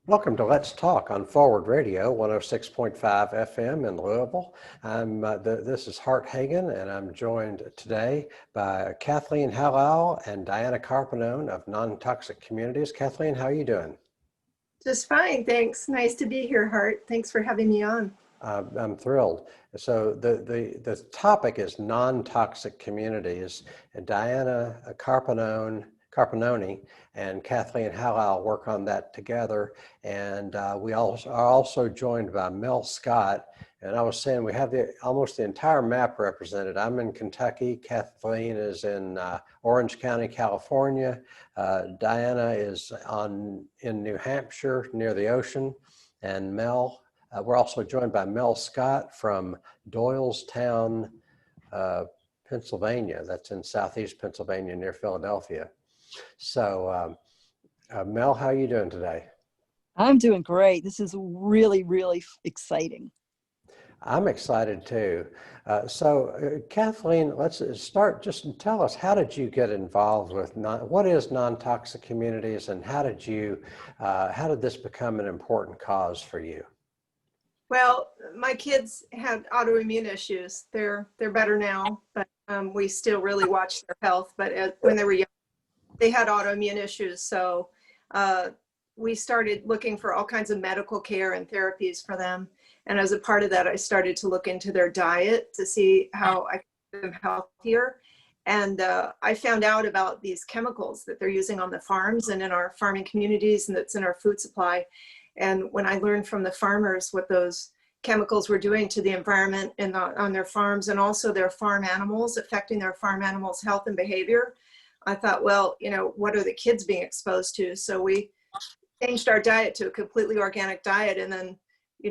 Welcome to Let's Talk on Forward Radio, 106.5 FM in Louisville. This is Hart Hagen, and I'm joined today by Kathleen Halal and Diana Carpinone of Non-Toxic Communities. Kathleen, how are you doing? Just fine, thanks. Nice to be here, Hart. Thanks for having me on. I'm thrilled. So the topic is non-toxic communities, and Diana Carpinone and Kathleen Halal work on that together. And we are also joined by Mel Scott. And I was saying we have almost the entire map represented. I'm in Kentucky. Kathleen is in Orange County, California. Diana is in New Hampshire near the ocean. And Mel, we're also joined by Mel Scott from Doylestown, Pennsylvania. That's in southeast Pennsylvania near Philadelphia. So, Mel, how are you doing today? I'm doing great. This is really, really exciting. I'm excited too. Kathleen, let's start. Just tell us, how did you get involved with what is non-toxic communities, and how did this become an important cause for you? Well, my kids had autoimmune issues. They're better now, but we still really watch their health. But when they were young, they had autoimmune issues. So we started looking for all kinds of medical care and therapies for them. And as a part of that, I started to look into their diet to see how I could make them healthier. And I found out about these chemicals that they're using on the farms and in our farming communities, and that's in our food supply. And when I learned from the farmers what those chemicals were doing to the environment and on their farms, and also their farm animals, affecting their farm animals' health and behavior, I thought, well, what are the kids being exposed to? So we changed our diet to a completely organic diet. And then,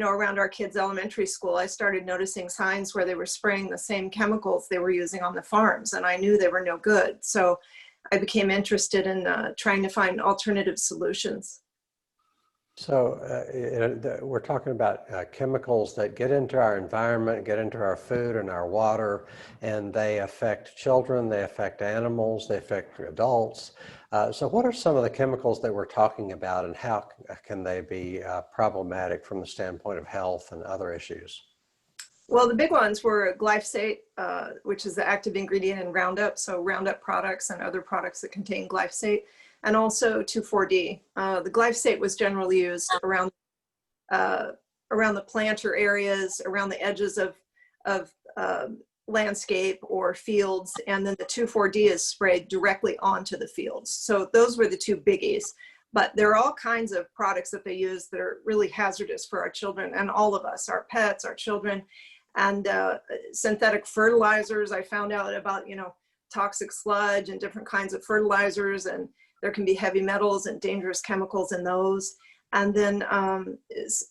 around our kids' elementary school, I started noticing signs where they were spraying the same chemicals they were using on the farms. And I knew they were no good. So I became interested in trying to find alternative solutions. So we're talking about chemicals that get into our environment, get into our food and our water, and they affect children, they affect animals, they affect adults. So what are some of the chemicals that we're talking about, and how can they be problematic from the standpoint of health and other issues? Well, the big ones were glyphosate, which is the active ingredient in Roundup. So Roundup products and other products that contain glyphosate. And also 2,4-D. The glyphosate was generally used around the planter areas, around the edges of landscape or fields, and then the 2,4-D is sprayed directly onto the fields. So those were the two biggies. But there are all kinds of products that they use that are really hazardous for our children and all of us, our pets, our children, and synthetic fertilizers. I found out about toxic sludge and different kinds of fertilizers, and there can be heavy metals and dangerous chemicals in those. And then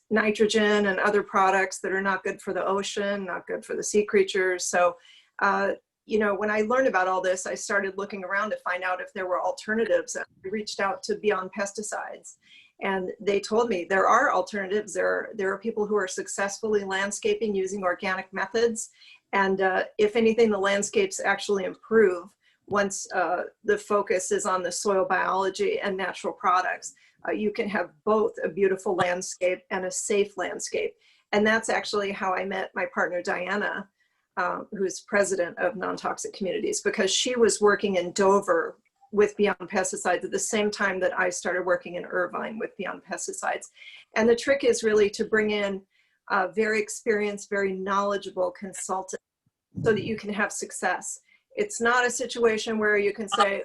nitrogen and other products that are not good for the ocean, not good for the sea creatures. So, when I learned about all this, I started looking around to find out if there were alternatives. I reached out to Beyond Pesticides, and they told me there are alternatives. There are people who are successfully landscaping using organic methods. And if anything, the landscapes actually improve once the focus is on the soil biology and natural products. You can have both a beautiful landscape and a safe landscape. And that's actually how I met my partner, Diana, who's president of Non-Toxic Communities, because she was working in Dover with Beyond Pesticides at the same time that I started working in Irvine with Beyond Pesticides. And the trick is really to bring in very experienced, very knowledgeable consultants so that you can have success. It's not a situation where you can say,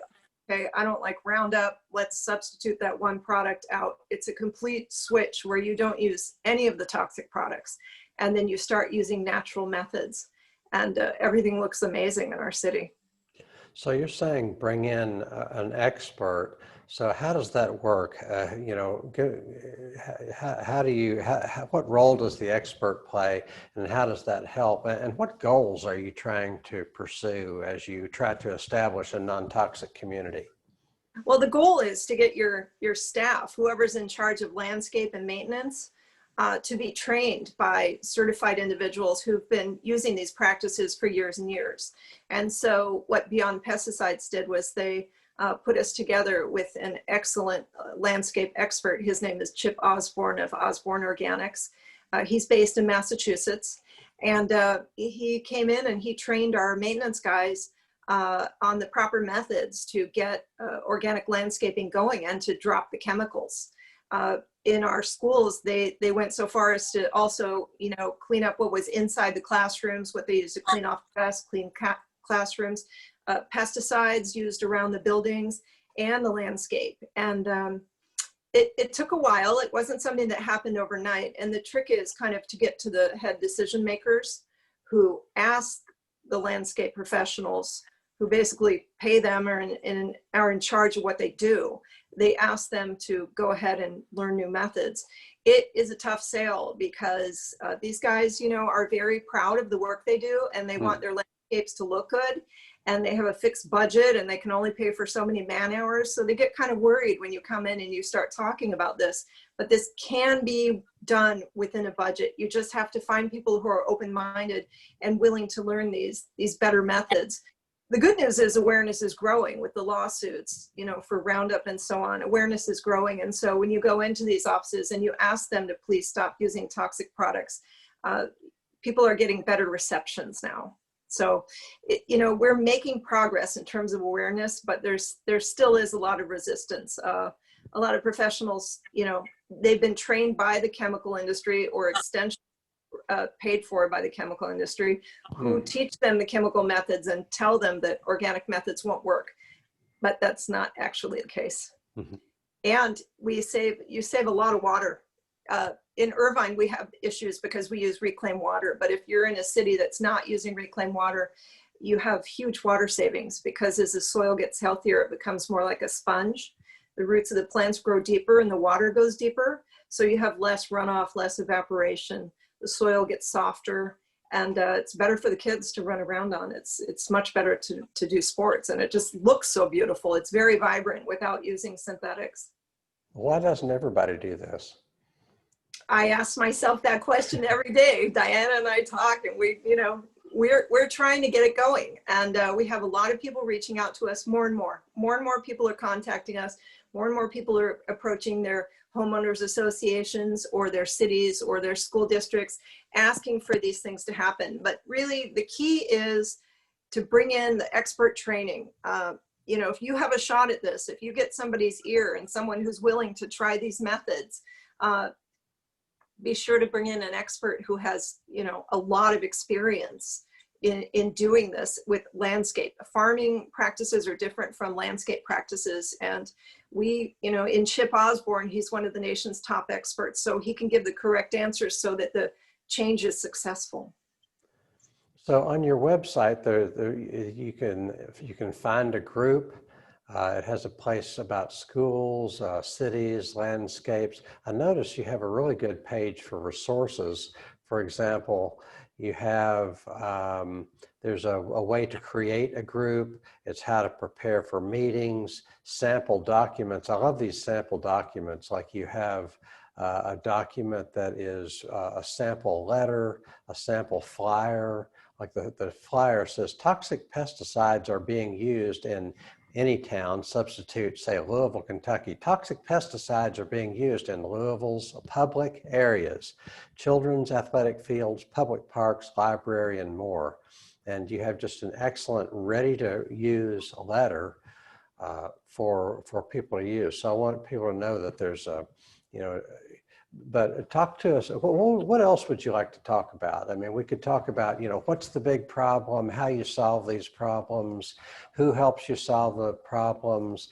okay, I don't like Roundup, let's substitute that one product out. It's a complete switch where you don't use any of the toxic products, and then you start using natural methods, and everything looks amazing in our city. So you're saying bring in an expert. So how does that work? What role does the expert play, and how does that help? And what goals are you trying to pursue as you try to establish a non-toxic community? Well, the goal is to get your staff, whoever's in charge of landscape and maintenance, to be trained by certified individuals who've been using these practices for years and years. And so what Beyond Pesticides did was they put us together with an excellent landscape expert. His name is Chip Osborne of Osborne Organics. He's based in Massachusetts. And he came in and he trained our maintenance guys on the proper methods to get organic landscaping going and to drop the chemicals. In our schools, they went so far as to also, clean up what was inside the classrooms, what they used to clean off dust, clean classrooms, pesticides used around the buildings and the landscape. And it took a while. It wasn't something that happened overnight. And the trick is kind of to get to the head decision makers who ask the landscape professionals, who basically pay them or are in charge of what they do. They ask them to go ahead and learn new methods. It is a tough sale because these guys, are very proud of the work they do, and they want their landscapes to look good, and they have a fixed budget and they can only pay for so many man hours. So they get kind of worried when you come in and you start talking about this, but this can be done within a budget. You just have to find people who are open-minded and willing to learn these better methods. The good news is awareness is growing with the lawsuits, for Roundup and so on. Awareness is growing. And so when you go into these offices and you ask them to please stop using toxic products, people are getting better receptions now. So, we're making progress in terms of awareness, but there still is a lot of resistance. A lot of professionals, they've been trained by the chemical industry or extension paid for by the chemical industry, who teach them the chemical methods and tell them that organic methods won't work. But that's not actually the case. And you save a lot of water. In Irvine, we have issues because we use reclaimed water. But if you're in a city that's not using reclaimed water, you have huge water savings, because as the soil gets healthier, it becomes more like a sponge. The roots of the plants grow deeper and the water goes deeper. So you have less runoff, less evaporation. The soil gets softer, and it's better for the kids to run around on. It's much better to do sports, and it just looks so beautiful. It's very vibrant without using synthetics. Why doesn't everybody do this? I ask myself that question every day. Diana and I talk, and we're trying to get it going. And we have a lot of people reaching out to us more and more. More and more people are contacting us. More and more people are approaching their homeowners associations or their cities or their school districts, asking for these things to happen. But really the key is to bring in the expert training. If you have a shot at this, if you get somebody's ear and someone who's willing to try these methods, be sure to bring in an expert who has, a lot of experience in doing this with landscape. Farming practices are different from landscape practices. And we, in Chip Osborne, he's one of the nation's top experts, so he can give the correct answers so that the change is successful. So on your website, you can find a group. It has a place about schools, cities, landscapes. I noticed you have a really good page for resources. For example, you have, there's a way to create a group. It's how to prepare for meetings, sample documents. I love these sample documents. Like you have a document that is a sample letter, a sample flyer. Like the flyer says, toxic pesticides are being used in any town. Substitute, say, Louisville, Kentucky. Toxic pesticides are being used in Louisville's public areas, children's athletic fields, public parks, library, and more. And you have just an excellent, ready-to-use letter for people to use. So I want people to know that there's a, but talk to us. What else would you like to talk about? I mean, we could talk about, what's the big problem, how you solve these problems, who helps you solve the problems,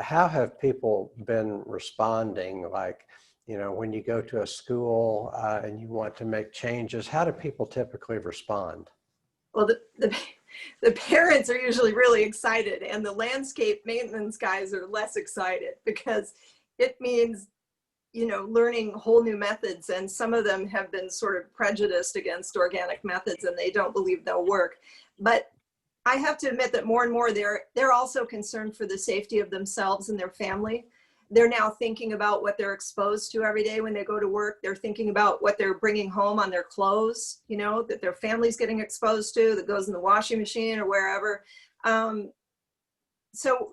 how have people been responding? Like, when you go to a school and you want to make changes, how do people typically respond? Well, the parents are usually really excited, and the landscape maintenance guys are less excited, because it means learning whole new methods, and some of them have been sort of prejudiced against organic methods and they don't believe they'll work. But I have to admit that more and more they're also concerned for the safety of themselves and their family. They're now thinking about what they're exposed to every day when they go to work. They're thinking about what they're bringing home on their clothes, that their family's getting exposed to, that goes in the washing machine or wherever. So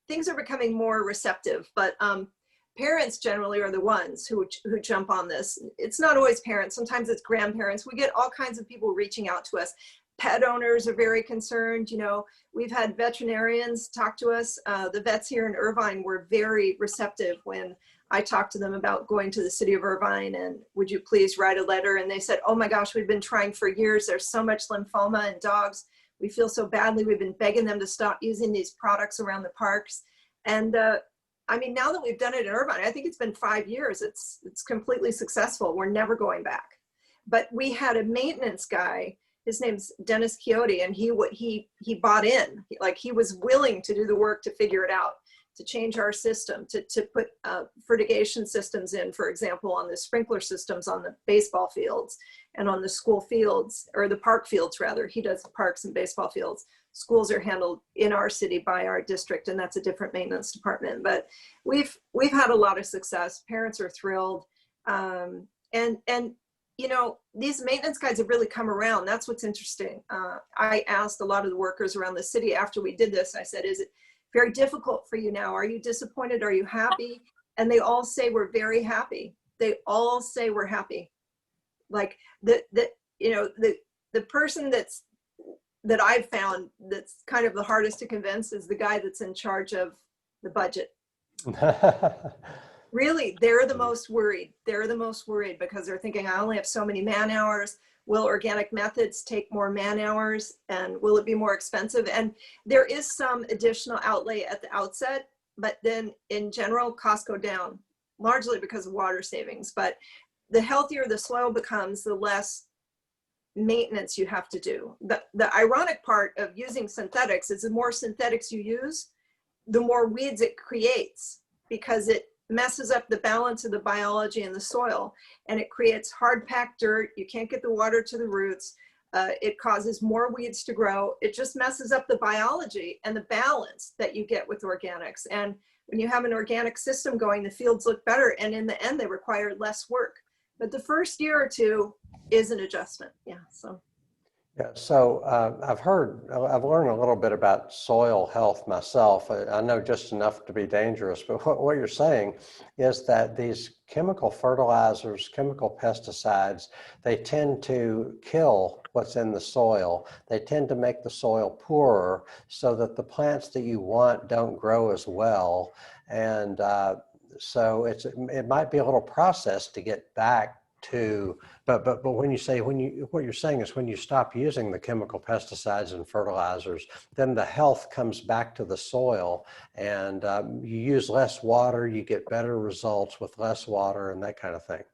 things are becoming more receptive, but parents generally are the ones who jump on this. It's not always parents. Sometimes it's grandparents. We get all kinds of people reaching out to us. Pet owners are very concerned. You know, we've had veterinarians talk to us. The vets here in Irvine were very receptive when I talked to them about going to the city of Irvine and would you please write a letter? And they said, oh my gosh, we've been trying for years. There's so much lymphoma in dogs. We feel so badly. We've been begging them to stop using these products around the parks. And I mean, now that we've done it in Irvine, I think it's been 5 years. It's completely successful. We're never going back. But we had a maintenance guy. His name's Dennis Quixote, and he bought in. Like, he was willing to do the work to figure it out, to change our system, to put fertigation systems in, for example, on the sprinkler systems on the baseball fields and on the school fields, or the park fields rather. He does the parks and baseball fields. Schools are handled in our city by our district, and that's a different maintenance department. But we've had a lot of success. Parents are thrilled, and you know, these maintenance guides have really come around. That's what's interesting. I asked a lot of the workers around the city after we did this. I said, "Is it very difficult for you now? Are you disappointed? Are you happy?" And they all say we're very happy. They all say we're happy. Like you know, the person that I've found that's kind of the hardest to convince is the guy that's in charge of the budget. Really, they're the most worried. They're the most worried because they're thinking, I only have so many man hours. Will organic methods take more man hours? And will it be more expensive? And there is some additional outlay at the outset, but then in general, costs go down, largely because of water savings. But the healthier the soil becomes, the less maintenance you have to do. The ironic part of using synthetics is the more synthetics you use, the more weeds it creates, because it messes up the balance of the biology in the soil, and it creates hard packed dirt. You can't get the water to the roots. It causes more weeds to grow. It just messes up the biology and the balance that you get with organics. And when you have an organic system going, the fields look better, and in the end they require less work. But the first year or two is an adjustment. Yeah. So. Yeah, so I've learned a little bit about soil health myself. I know just enough to be dangerous, but what you're saying is that these chemical fertilizers, chemical pesticides, they tend to kill what's in the soil. They tend to make the soil poorer so that the plants that you want don't grow as well. And so it might be a little process to get back to, but when you say, what you're saying is when you stop using the chemical pesticides and fertilizers, then the health comes back to the soil, and you use less water, you get better results with less water and that kind of thing.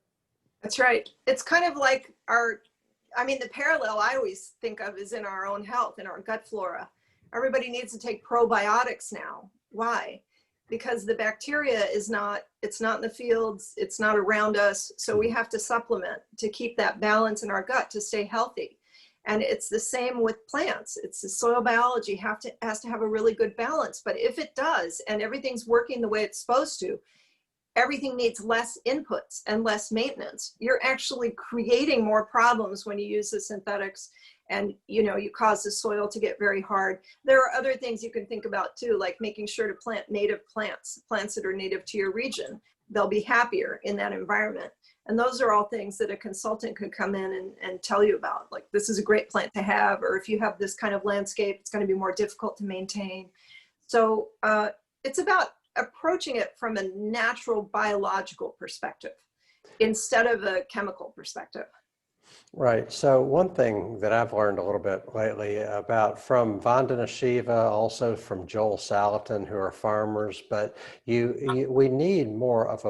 That's right. It's kind of like the parallel I always think of is in our own health, in our gut flora. Everybody needs to take probiotics now. Why? Because the bacteria it's not in the fields, it's not around us. So we have to supplement to keep that balance in our gut to stay healthy. And it's the same with plants. It's the soil biology has to have a really good balance. But if it does, and everything's working the way it's supposed to, everything needs less inputs and less maintenance. You're actually creating more problems when you use the synthetics, and you cause the soil to get very hard. There are other things you can think about too, like making sure to plant native plants that are native to your region. They'll be happier in that environment. And those are all things that a consultant could come in and tell you about. Like, this is a great plant to have, or if you have this kind of landscape, it's going to be more difficult to maintain. So it's about approaching it from a natural biological perspective instead of a chemical perspective. Right. So one thing that I've learned a little bit lately about from Vandana Shiva, also from Joel Salatin, who are farmers, but we need more of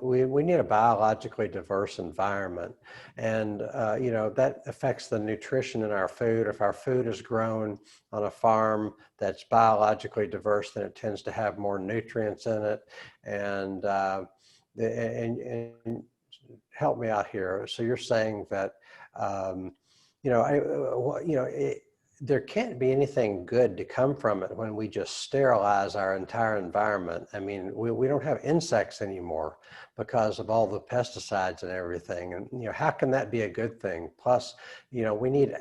we need a biologically diverse environment, and that affects the nutrition in our food. If our food is grown on a farm that's biologically diverse, then it tends to have more nutrients in it, and help me out here. So you're saying that, there can't be anything good to come from it when we just sterilize our entire environment. I mean, we don't have insects anymore because of all the pesticides and everything. And, how can that be a good thing? Plus, we need,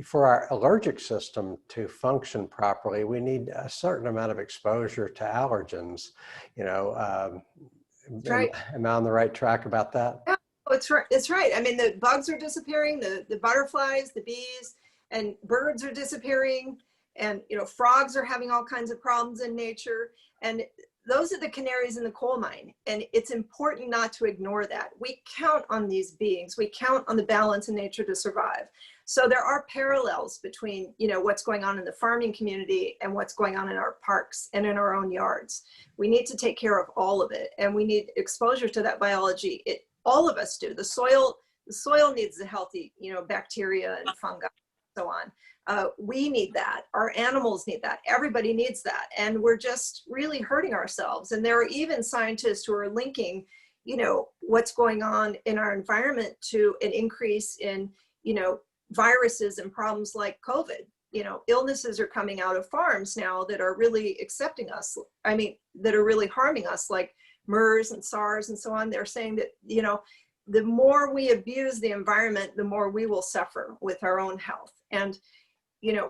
for our allergic system to function properly, we need a certain amount of exposure to allergens. You know, That's right. am I on the right track about that? Yeah, it's right. It's right. I mean, the bugs are disappearing, the butterflies, the bees, and birds are disappearing, and frogs are having all kinds of problems in nature. And those are the canaries in the coal mine. And it's important not to ignore that. We count on these beings. We count on the balance in nature to survive. So there are parallels between, what's going on in the farming community and what's going on in our parks and in our own yards. We need to take care of all of it, and we need exposure to that biology. All of us do. The soil needs the healthy, bacteria and fungi and so on. We need that. Our animals need that. Everybody needs that. And we're just really hurting ourselves. And there are even scientists who are linking, what's going on in our environment to an increase in, viruses and problems like COVID. Illnesses are coming out of farms now that are really accepting us. I mean, that are really harming us, like MERS and SARS and so on. They're saying that, the more we abuse the environment, the more we will suffer with our own health. And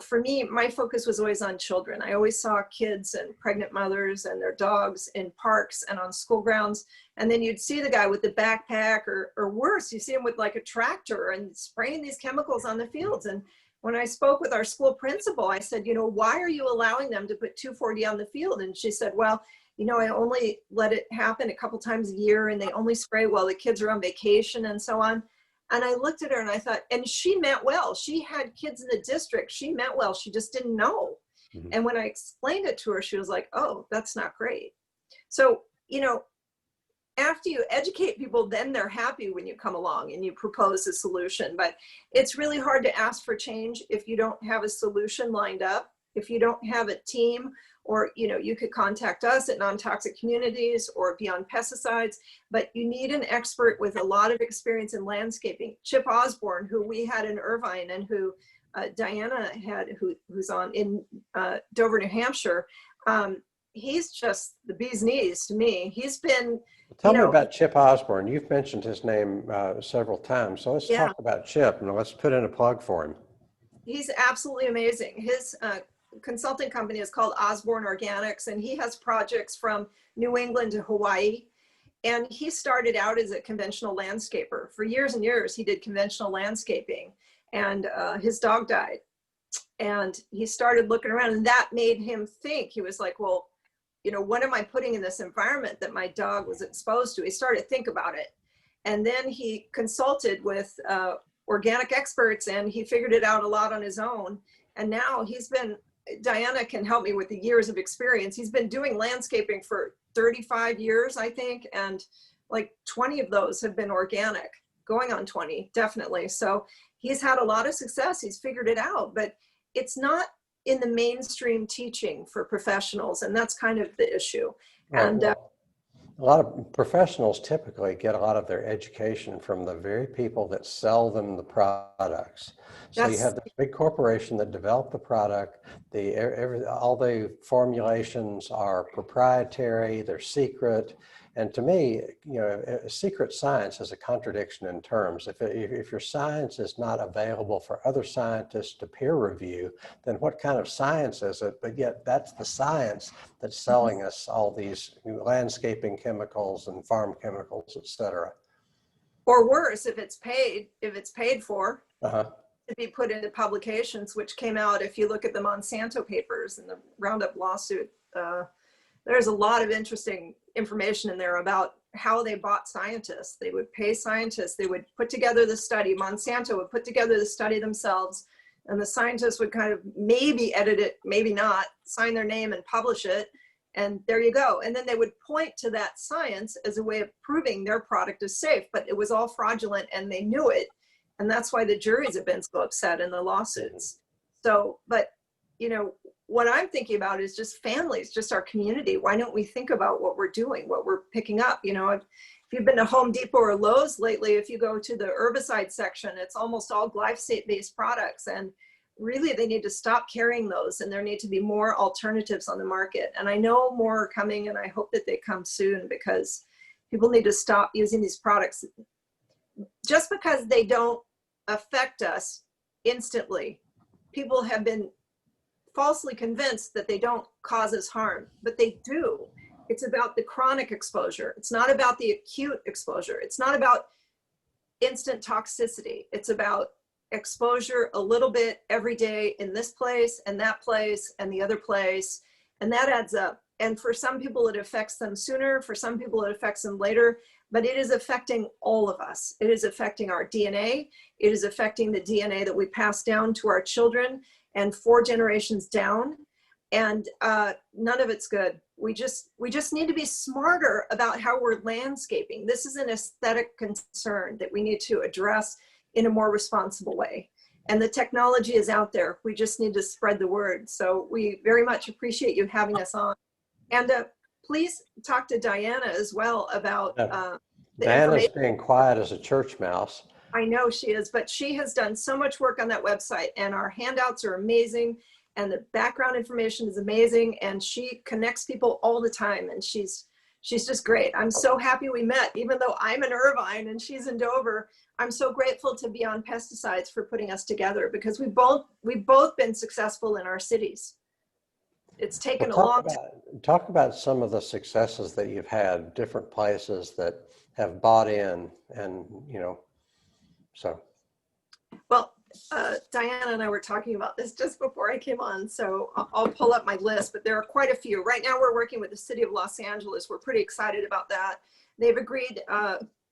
for me, my focus was always on children. I always saw kids and pregnant mothers and their dogs in parks and on school grounds. And then you'd see the guy with the backpack, or worse, you see him with like a tractor and spraying these chemicals on the fields. And when I spoke with our school principal, I said, why are you allowing them to put 2,4-D on the field? And she said, well, I only let it happen a couple times a year, and they only spray while the kids are on vacation and so on. And I looked at her and I thought, and she meant well. She had kids in the district. She meant well. She just didn't know. Mm-hmm. And when I explained it to her, she was like, oh, that's not great. So, after you educate people, then they're happy when you come along and you propose a solution. But it's really hard to ask for change if you don't have a solution lined up, if you don't have a team. Or, you could contact us at Non-Toxic Communities or Beyond Pesticides, but you need an expert with a lot of experience in landscaping. Chip Osborne, who we had in Irvine and who Diana had, who's on in Dover, New Hampshire, he's just the bee's knees to me. He's been... Tell me about Chip Osborne. You've mentioned his name several times, so let's talk about Chip, and let's put in a plug for him. He's absolutely amazing. His consulting company is called Osborne Organics, and he has projects from New England to Hawaii. And he started out as a conventional landscaper. For years and years, he did conventional landscaping, and his dog died. And he started looking around, and that made him think. He was like, well, what am I putting in this environment that my dog was exposed to? He started to think about it. And then he consulted with organic experts, and he figured it out a lot on his own. And now Diana can help me with the years of experience. He's been doing landscaping for 35 years, I think, and like 20 of those have been organic, going on 20, definitely. So he's had a lot of success. He's figured it out, but it's not in the mainstream teaching for professionals, and that's kind of the issue. Right, And a lot of professionals typically get a lot of their education from the very people that sell them the products. So you have this big corporation that developed the product. All the formulations are proprietary, they're secret. And to me, secret science is a contradiction in terms. If your science is not available for other scientists to peer review, then what kind of science is it? But yet that's the science that's selling us all these landscaping chemicals and farm chemicals, et cetera. or worse, if it's paid for. Uh-huh. To be put into publications, which came out, if you look at the Monsanto papers and the Roundup lawsuit, there's a lot of interesting information in there about how they bought scientists. They would pay scientists, they would put together the study, Monsanto would put together the study themselves, and the scientists would kind of maybe edit it, maybe not, sign their name and publish it, and there you go. And then they would point to that science as a way of proving their product is safe, but it was all fraudulent and they knew it. And that's why the juries have been so upset in the lawsuits. So, but, what I'm thinking about is just families, just our community. Why don't we think about what we're doing, what we're picking up? If you've been to Home Depot or Lowe's lately, if you go to the herbicide section, it's almost all glyphosate-based products. And really, they need to stop carrying those, and there need to be more alternatives on the market. And I know more are coming, and I hope that they come soon, because people need to stop using these products. Just because they don't affect us instantly people have been falsely convinced that they don't cause us harm, but they do. It's about the chronic exposure. It's not about the acute exposure. It's not about instant toxicity. It's about exposure a little bit every day in this place and that place and the other place. And that adds up. And for some people, it affects them sooner. For some people, it affects them later. But it is affecting all of us. It is affecting our DNA. It is affecting the DNA that we pass down to our children and 4 generations down. And none of it's good. We just need to be smarter about how we're landscaping. This is an aesthetic concern that we need to address in a more responsible way. And the technology is out there. We just need to spread the word. So we very much appreciate you having us on. And please talk to Diana as well about the Diana's information. being quiet as a church mouse. I know she is, but she has done so much work on that website, and our handouts are amazing, and the background information is amazing, and she connects people all the time, and she's just great. I'm so happy we met, even though I'm in Irvine and she's in Dover. I'm so grateful to be on Pesticides for putting us together, because we've both been successful in our cities. It's taken a long time. Talk about some of the successes that you've had, different places that have bought in, and so. Well, Diana and I were talking about this just before I came on, so I'll pull up my list, but there are quite a few. Right now we're working with the city of Los Angeles. We're pretty excited about that. They've agreed.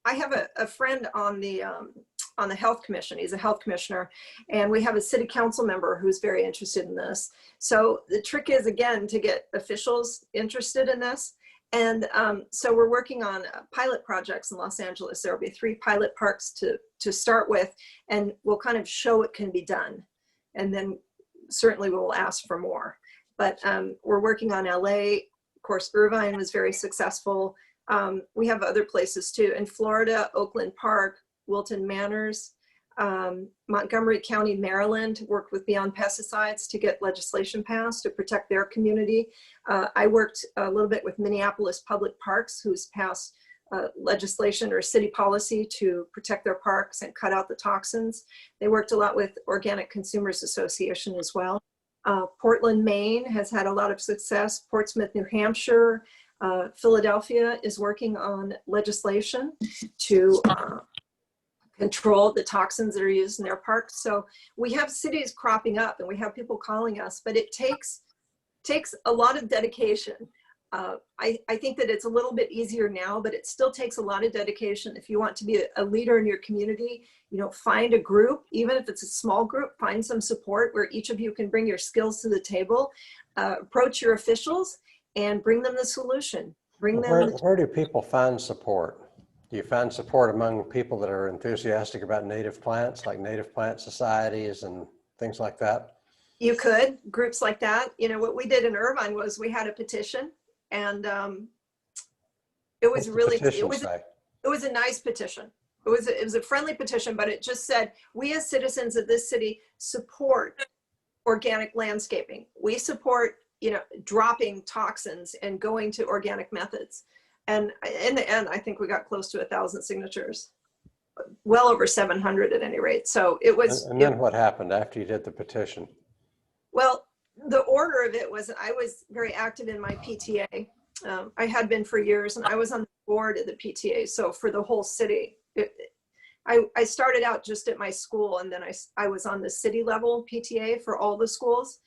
I have a friend on the health commission. He's a health commissioner, and we have a city council member who's very interested in this. So the trick is, again, to get officials interested in this. And so we're working on pilot projects in Los Angeles. There will be 3 pilot parks to start with, and we'll kind of show it can be done. And then certainly we'll ask for more. But we're working on LA. Of course, Irvine was very successful. We have other places too. In Florida, Oakland Park, Wilton Manors, Montgomery County, Maryland worked with Beyond Pesticides to get legislation passed to protect their community. I worked a little bit with Minneapolis Public Parks, who's passed legislation or city policy to protect their parks and cut out the toxins. They worked a lot with Organic Consumers Association as well. Portland, Maine has had a lot of success. Portsmouth, New Hampshire, Philadelphia is working on legislation to control the toxins that are used in their parks. So we have cities cropping up, and we have people calling us, but it takes a lot of dedication. I think that it's a little bit easier now, but it still takes a lot of dedication. If you want to be a leader in your community, find a group, even if it's a small group, find some support where each of you can bring your skills to the table, approach your officials and bring them the solution. Where do people find support? Do you find support among people that are enthusiastic about native plants, like native plant societies and things like that? You could, groups like that. What we did in Irvine was we had a petition, and it was really, it was a nice petition. It was a friendly petition, but it just said, we as citizens of this city support organic landscaping. We support, dropping toxins and going to organic methods. And in the end, I think we got close to 1,000 signatures, well over 700 at any rate. So it was. And then what happened after you did the petition? Well, the order of it was, I was very active in my PTA. I had been for years, and I was on the board of the PTA. So for the whole city, I started out just at my school, and then I was on the city level PTA for all the schools.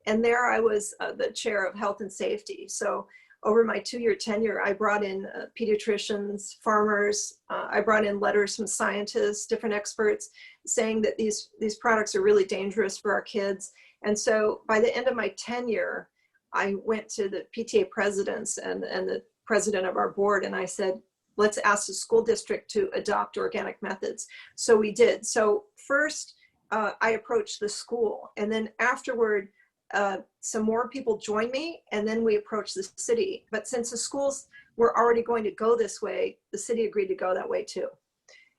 And there I was the chair of health and safety. So over my 2-year tenure, I brought in pediatricians, farmers. I brought in letters from scientists, different experts, saying that these products are really dangerous for our kids. And so by the end of my tenure, I went to the PTA presidents and the president of our board, and I said, let's ask the school district to adopt organic methods. So we did. So first, I approached the school, and then afterward, some more people joined me, and then we approached the city. But since the schools were already going to go this way, the city agreed to go that way too.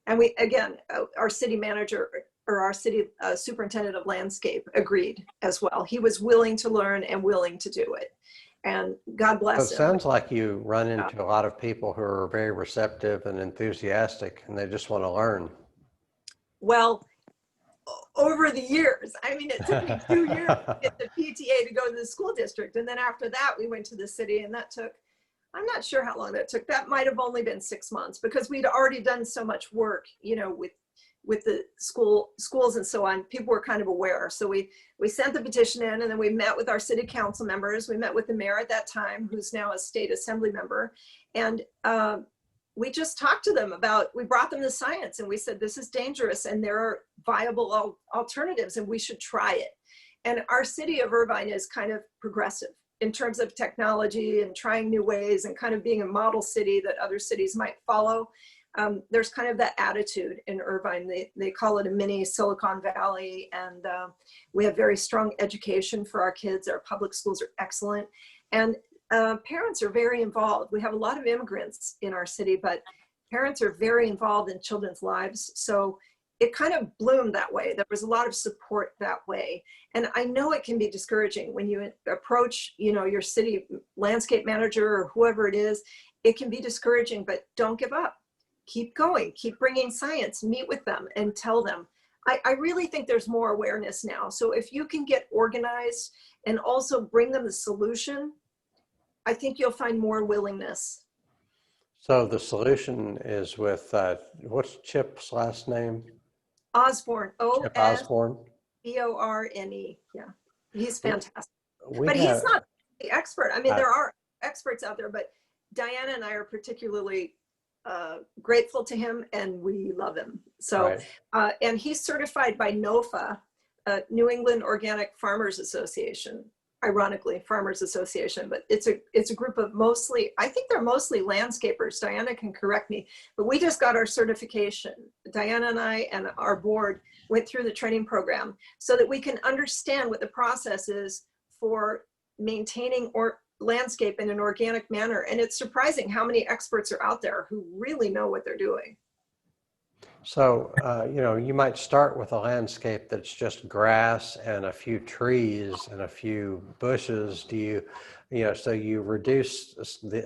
And we, again, our city manager or our city superintendent of landscape agreed as well. He was willing to learn and willing to do it. And God bless him. It sounds like you run into a lot of people who are very receptive and enthusiastic, and they just want to learn. Well, over the years. I mean, it took me 2 years to get the PTA to go to the school district. And then after that, we went to the city, and that took, I'm not sure how long that took. That might have only been 6 months because we'd already done so much work, with the schools and so on. People were kind of aware. So we sent the petition in, and then we met with our city council members. We met with the mayor at that time, who's now a state assembly member. And we just talked to them we brought them the science, and we said, this is dangerous and there are viable alternatives and we should try it. And our city of Irvine is kind of progressive in terms of technology and trying new ways and kind of being a model city that other cities might follow. There's kind of that attitude in Irvine. They call it a mini Silicon Valley, and we have very strong education for our kids. Our public schools are excellent, and parents are very involved. We have a lot of immigrants in our city, but parents are very involved in children's lives. So it kind of bloomed that way. There was a lot of support that way. And I know it can be discouraging when you approach, your city landscape manager or whoever it is. It can be discouraging, but don't give up. Keep going, keep bringing science, meet with them and tell them. I really think there's more awareness now. So if you can get organized and also bring them the solution, I think you'll find more willingness. So the solution is with, what's Chip's last name? Osborne, Chip Osborne. Osborne. Yeah, he's fantastic. He's He's not the expert. I mean, there are experts out there, but Diana and I are particularly grateful to him, and we love him. So, right. And he's certified by NOFA, New England Organic Farmers Association. Ironically, Farmers Association, but it's a group of I think they're mostly landscapers. Diana can correct me, but we just got our certification. Diana and I and our board went through the training program so that we can understand what the process is for maintaining landscape in an organic manner. And it's surprising how many experts are out there who really know what they're doing. So, you might start with a landscape that's just grass and a few trees and a few bushes. So you reduce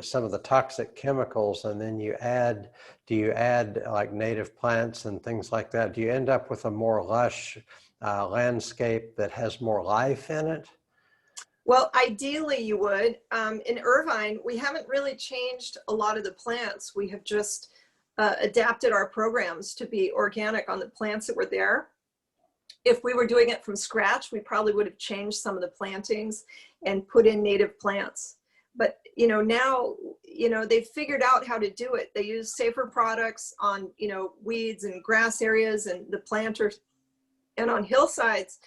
some of the toxic chemicals, and then do you add like native plants and things like that? Do you end up with a more lush landscape that has more life in it? Well, ideally you would. In Irvine, we haven't really changed a lot of the plants. We have just adapted our programs to be organic on the plants that were there. If we were doing it from scratch, we probably would have changed some of the plantings and put in native plants. But now they've figured out how to do it. They use safer products on weeds and grass areas and the planters, and on hillsides.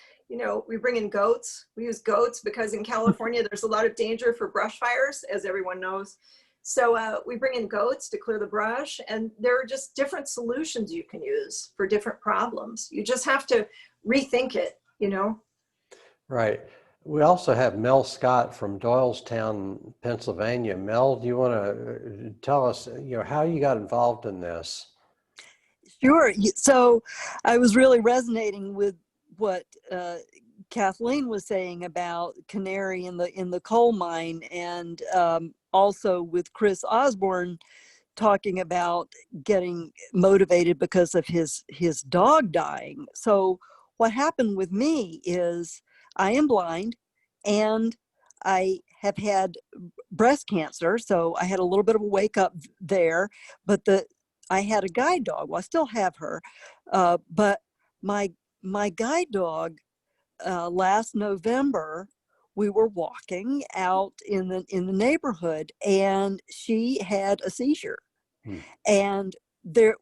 We bring in goats. We use goats because in California, there's a lot of danger for brush fires, as everyone knows. So we bring in goats to clear the brush, and there are just different solutions you can use for different problems. You just have to rethink it, Right. We also have Mel Scott from Doylestown, Pennsylvania. Mel, do you want to tell us, how you got involved in this? Sure. So I was really resonating with what Kathleen was saying about canary in the coal mine, and also with Chris Osborne talking about getting motivated because of his dog dying. So what happened with me is I am blind, and I have had breast cancer, so I had a little bit of a wake up there. But I had a guide dog. Well, I still have her, but my guide dog, last November, we were walking out in the neighborhood, and she had a seizure. And there,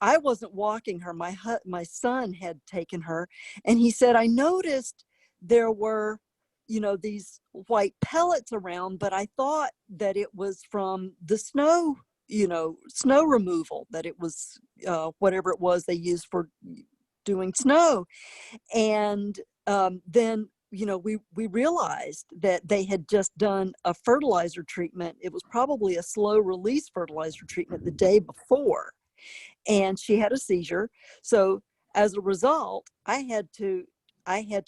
I wasn't walking her. My son had taken her, and he said, I noticed there were, these white pellets around, but I thought that it was from the snow, snow removal, that it was whatever it was they used for doing snow. And then we realized that they had just done a fertilizer treatment. It was probably a slow release fertilizer treatment the day before, and she had a seizure. So as a result, I had to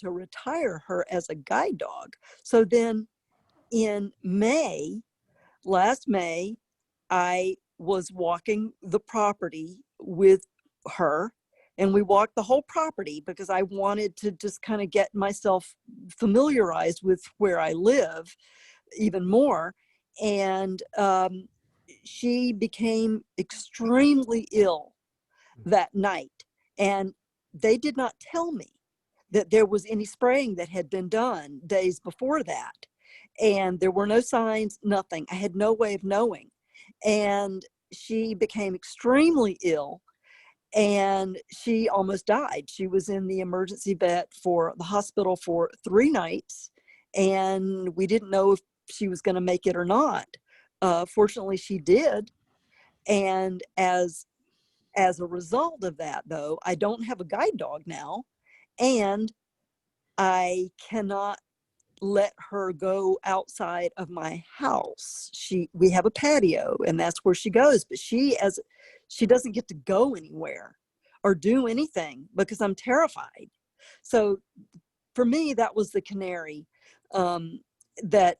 retire her as a guide dog. So then in last May, I was walking the property with her, and we walked the whole property because I wanted to just kind of get myself familiarized with where I live even more. And she became extremely ill that night. And they did not tell me that there was any spraying that had been done days before that. And there were no signs, nothing. I had no way of knowing. And she became extremely ill and she almost died. She was in the emergency vet for the hospital for 3 nights, and we didn't know if she was going to make it or not. Fortunately, she did. And as a result of that, though, I don't have a guide dog now, and I cannot let her go outside of my house. We have a patio, and that's where she goes, but she doesn't get to go anywhere or do anything because I'm terrified. So for me, that was the canary that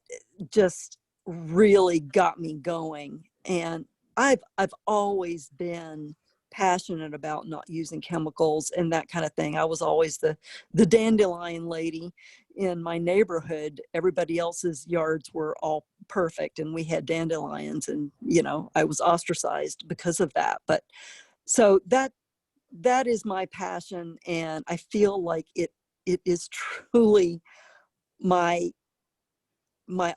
just really got me going. And I've always been passionate about not using chemicals and that kind of thing. I was always the dandelion lady in my neighborhood. Everybody else's yards were all perfect and we had dandelions, and I was ostracized because of that. But so that is my passion, and I feel like it is truly my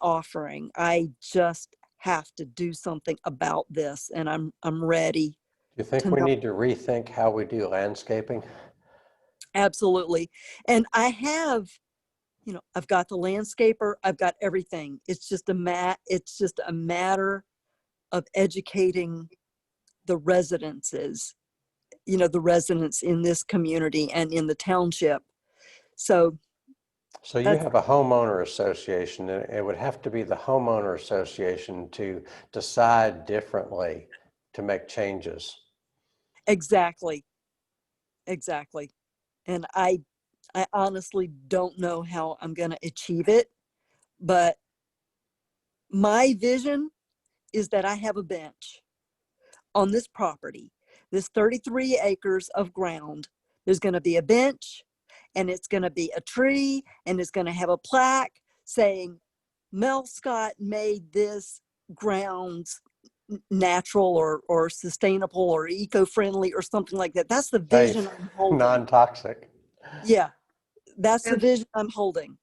offering. I just have to do something about this, and I'm ready. Do you think we need to rethink how we do landscaping? Absolutely. And I have, I've got the landscaper, I've got everything. It's just a matter of educating the residents in this community and in the township. So You have a homeowner association, and it would have to be the homeowner association to decide differently to make changes. exactly. And I honestly don't know how I'm going to achieve it, but my vision is that I have a bench on this property, this 33 acres of ground. There's going to be a bench, and it's going to be a tree, and it's going to have a plaque saying Mel Scott made this grounds natural or sustainable or eco-friendly or something like that. That's the vision I'm holding. Non-toxic. Yeah, that's the vision I'm holding,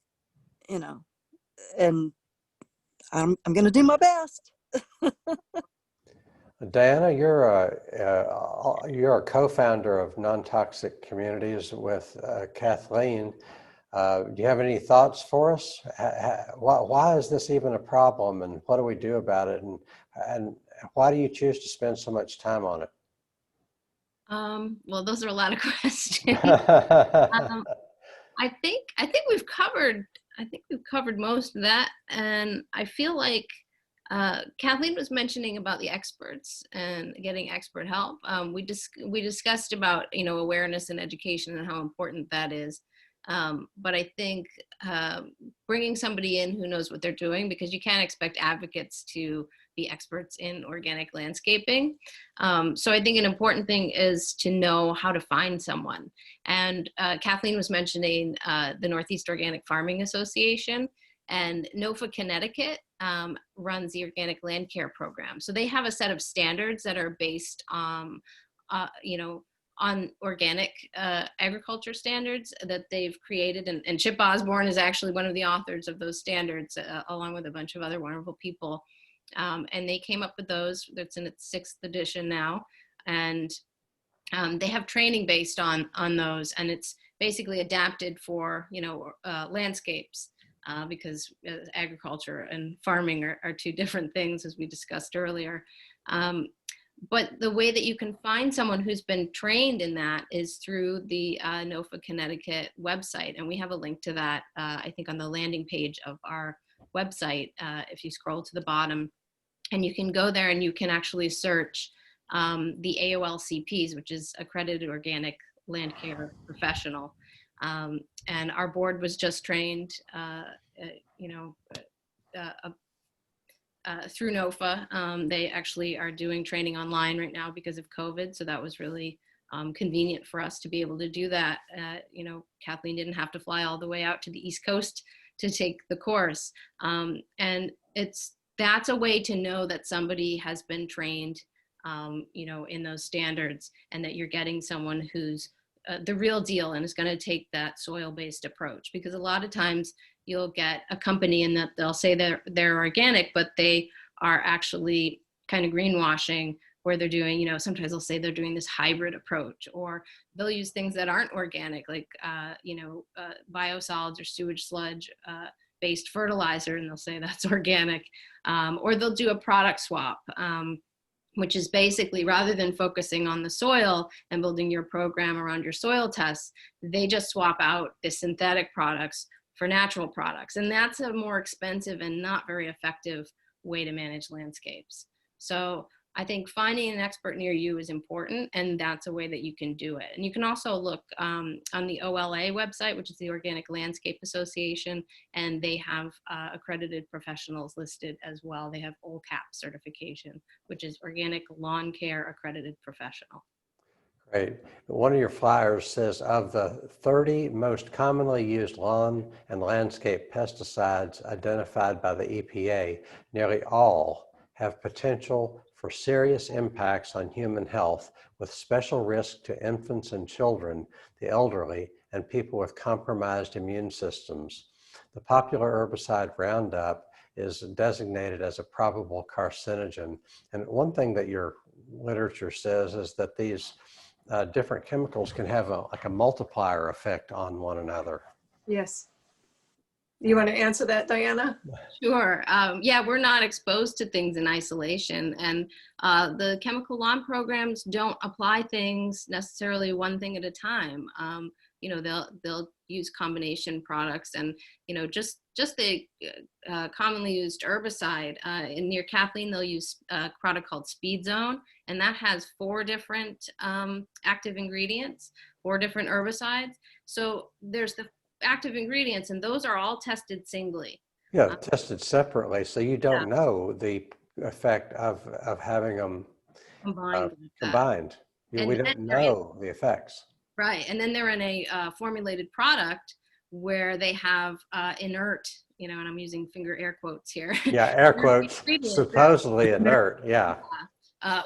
and I'm going to do my best. Diana, you're a co-founder of Non-Toxic Communities with Kathleen. Do you have any thoughts for us? Why is this even a problem, and what do we do about it? And why do you choose to spend so much time on it? Well, those are a lot of questions. I think we've covered most of that, and I feel like Kathleen was mentioning about the experts and getting expert help. We discussed about awareness and education and how important that is. But I think bringing somebody in who knows what they're doing, because you can't expect advocates to be experts in organic landscaping. So I think an important thing is to know how to find someone. And Kathleen was mentioning the Northeast Organic Farming Association, and NOFA Connecticut runs the Organic Land Care Program. So they have a set of standards that are based on organic agriculture standards that they've created. And Chip Osborne is actually one of the authors of those standards, along with a bunch of other wonderful people. And they came up with those. That's in its 6th edition now. And they have training based on those. And it's basically adapted for, landscapes. Because agriculture and farming are 2 different things, as we discussed earlier. But the way that you can find someone who's been trained in that is through the NOFA Connecticut website. And we have a link to that, I think, on the landing page of our website, if you scroll to the bottom. And you can go there and you can actually search the AOLCPs, which is Accredited Organic Land Care Professional. And our board was just trained, through NOFA. They actually are doing training online right now because of COVID. So that was really convenient for us to be able to do that. You know, Kathleen didn't have to fly all the way out to the East Coast to take the course. And that's a way to know that somebody has been trained, you know, in those standards, and that you're getting someone who's the real deal and is going to take that soil-based approach. Because a lot of times you'll get a company in that they'll say they're organic, but they are actually kind of greenwashing, where they're doing, you know, sometimes they'll say they're doing this hybrid approach, or they'll use things that aren't organic, like, you know, biosolids or sewage sludge based fertilizer, and they'll say that's organic. Or they'll do a product swap, which is basically, rather than focusing on the soil and building your program around your soil tests, they just swap out the synthetic products for natural products. And that's a more expensive and not very effective way to manage landscapes. So I think finding an expert near you is important, and that's a way that you can do it. And you can also look on the OLA website, which is the Organic Landscape Association, and they have accredited professionals listed as well. They have OLCAP certification, which is Organic Lawn Care Accredited Professional. Great. One of your flyers says, of the 30 most commonly used lawn and landscape pesticides identified by the EPA, nearly all have potential for serious impacts on human health, with special risk to infants and children, the elderly, and people with compromised immune systems. The popular herbicide Roundup is designated as a probable carcinogen. And one thing that your literature says is that these different chemicals can have like a multiplier effect on one another. Yes. You want to answer that, Diana? Sure. Yeah, we're not exposed to things in isolation, and the chemical lawn programs don't apply things necessarily one thing at a time. You know, they'll use combination products, and you know, just the commonly used herbicide. Near Kathleen, they'll use a product called Speed Zone, and that has 4 different active ingredients, 4 different herbicides. So there's the active ingredients, and those are all tested singly. Yeah, tested separately, so you don't know the effect of having them combined. We don't know the effects. Right, and then they're in a formulated product where they have inert, you know, and I'm using finger air quotes here. Yeah, air quotes, supposedly inert, yeah.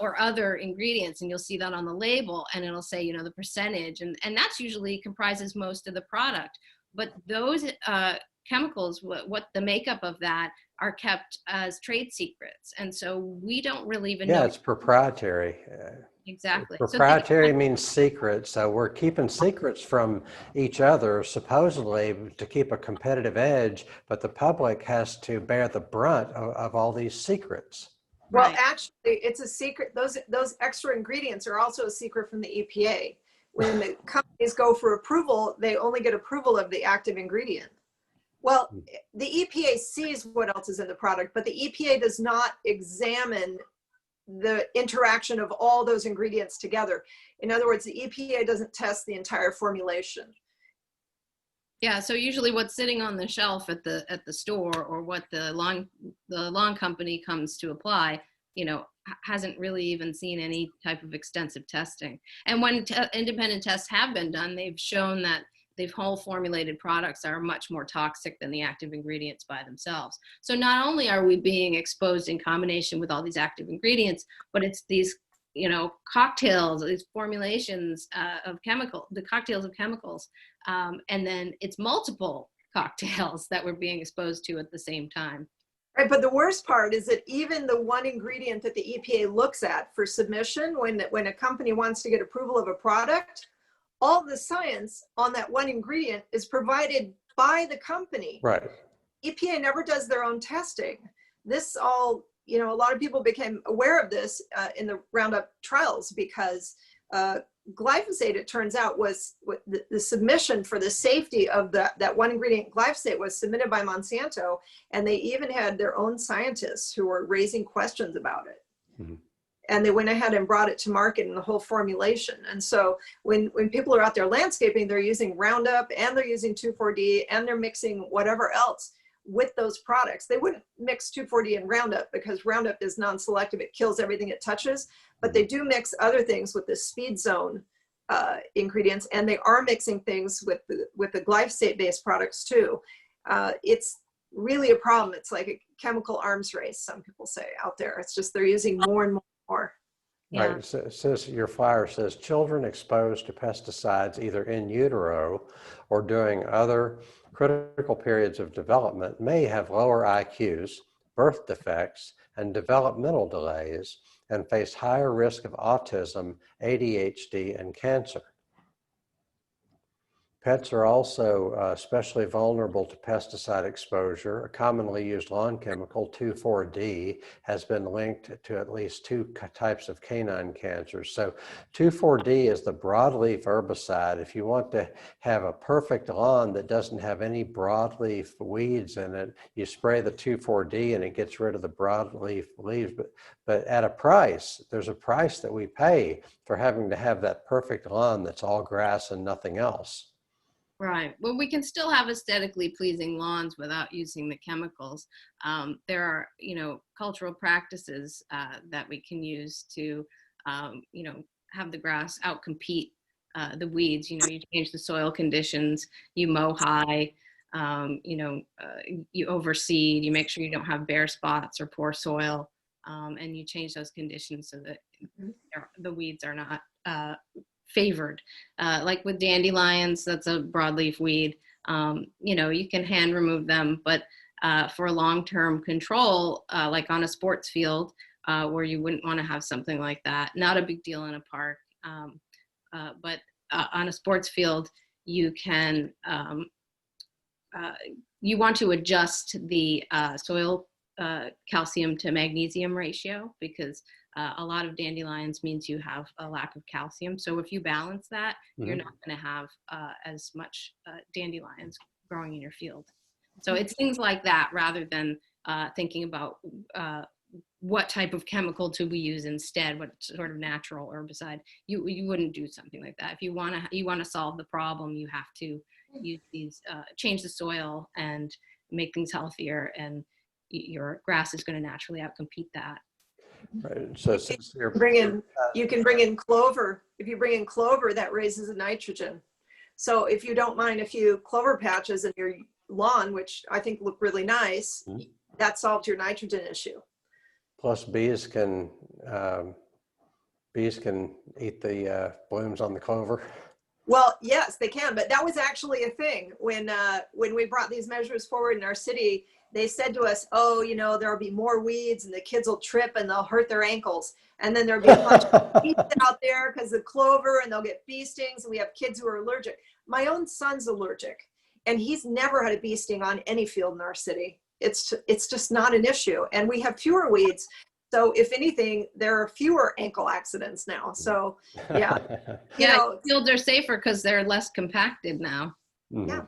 Or other ingredients, and you'll see that on the label, and it'll say, you know, the percentage, and that's usually comprises most of the product. But those chemicals, what the makeup of that, are kept as trade secrets, and so we don't really even know. Yeah, it's proprietary. Exactly. Proprietary means secret, so we're keeping secrets from each other, supposedly to keep a competitive edge, but the public has to bear the brunt of all these secrets. Well, Right. actually, it's a secret. Those extra ingredients are also a secret from the EPA. When the companies go for approval, they only get approval of the active ingredient. Well, the EPA sees what else is in the product, but the EPA does not examine the interaction of all those ingredients together. In other words, the EPA doesn't test the entire formulation. Yeah, so usually what's sitting on the shelf at the store, or what the lawn company comes to apply, you know, hasn't really even seen any type of extensive testing. And when independent tests have been done, they've shown that the whole formulated products are much more toxic than the active ingredients by themselves. So not only are we being exposed in combination with all these active ingredients, but it's these, you know, cocktails, these formulations of the cocktails of chemicals. And then it's multiple cocktails that we're being exposed to at the same time. Right, but the worst part is that even the one ingredient that the EPA looks at for submission, when a company wants to get approval of a product, all the science on that one ingredient is provided by the company. Right. EPA never does their own testing. This all, you know, a lot of people became aware of this in the Roundup trials, because glyphosate, it turns out, was the submission for the safety of that one ingredient glyphosate was submitted by Monsanto, and they even had their own scientists who were raising questions about it. Mm-hmm. And they went ahead and brought it to market in the whole formulation. And so when people are out there landscaping, they're using Roundup, and they're using 2,4-D, and they're mixing whatever else with those products. They wouldn't mix 2,4-D and Roundup, because Roundup is non-selective. It kills everything it touches. But they do mix other things with the Speed Zone ingredients, and they are mixing things with the glyphosate-based products too. It's really a problem. It's like a chemical arms race, some people say out there. It's just they're using more and more. Yeah. Right. So it says your flyer says children exposed to pesticides either in utero or during other critical periods of development may have lower IQs, birth defects, and developmental delays, and face higher risk of autism, ADHD, and cancer. Pets are also especially vulnerable to pesticide exposure. A commonly used lawn chemical, 2,4-D, has been linked to at least two types of canine cancers. So 2,4-D is the broadleaf herbicide. If you want to have a perfect lawn that doesn't have any broadleaf weeds in it, you spray the 2,4-D and it gets rid of the broadleaf leaves. But at a price, there's a price that we pay for having to have that perfect lawn that's all grass and nothing else. Right. Well, we can still have aesthetically pleasing lawns without using the chemicals. There are, cultural practices that we can use to, have the grass outcompete the weeds. You change the soil conditions, you mow high, you overseed, you make sure you don't have bare spots or poor soil, and you change those conditions so that the weeds are not favored. Like with dandelions, that's a broadleaf weed. You can hand remove them, but for long-term control, like on a sports field, where you wouldn't want to have something like that, not a big deal in a park, but on a sports field, you can, you want to adjust the soil calcium to magnesium ratio, because a lot of dandelions means you have a lack of calcium. So if you balance that, you're not going to have as much dandelions growing in your field. So it's things like that, rather than thinking about what type of chemical do we use instead, what sort of natural herbicide. You wouldn't do something like that. If you want to solve the problem, you have to use these, change the soil and make things healthier, and your grass is going to naturally outcompete that. Right. So you can bring in clover. If you bring in clover, that raises the nitrogen. So if you don't mind a few clover patches in your lawn, which I think look really nice, that solves your nitrogen issue. Plus bees can eat the blooms on the clover. Well, yes, they can, but that was actually a thing when we brought these measures forward in our city. They said to us, oh, there'll be more weeds and the kids will trip and they'll hurt their ankles. And then there'll be a bunch of bees out there because of clover, and they'll get bee stings, and we have kids who are allergic. My own son's allergic, and he's never had a bee sting on any field in our city. It's just not an issue. And we have fewer weeds. So if anything, there are fewer ankle accidents now. So yeah. Fields are safer because they're less compacted now. Yeah.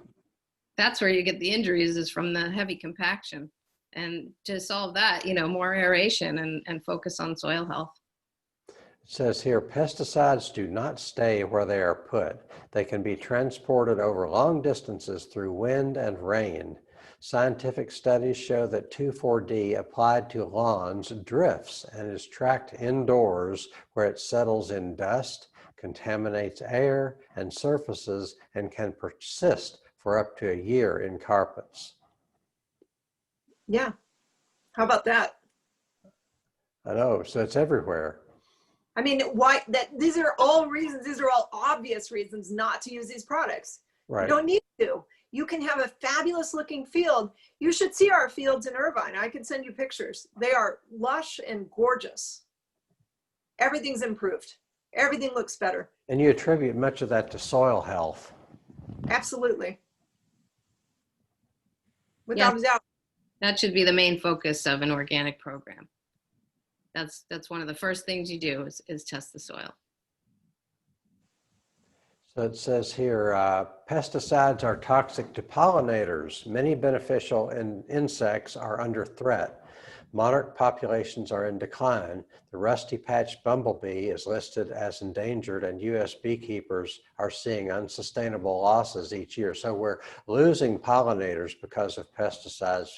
That's where you get the injuries, is from the heavy compaction. And to solve that, more aeration and focus on soil health. It says here, pesticides do not stay where they are put. They can be transported over long distances through wind and rain. Scientific studies show that 2,4-D applied to lawns drifts and is tracked indoors, where it settles in dust, contaminates air and surfaces, and can persist for up to a year in carpets. Yeah. How about that? I know. So it's everywhere. I mean, these are all reasons, these are all obvious reasons not to use these products. Right. You don't need to. You can have a fabulous looking field. You should see our fields in Irvine. I can send you pictures. They are lush and gorgeous. Everything's improved. Everything looks better. And you attribute much of that to soil health. Absolutely. Without a doubt. That should be the main focus of an organic program. That's one of the first things you do is test the soil. So it says here, pesticides are toxic to pollinators. Many beneficial insects are under threat. Monarch populations are in decline. The rusty-patched bumblebee is listed as endangered, and U.S. beekeepers are seeing unsustainable losses each year. So we're losing pollinators because of pesticides.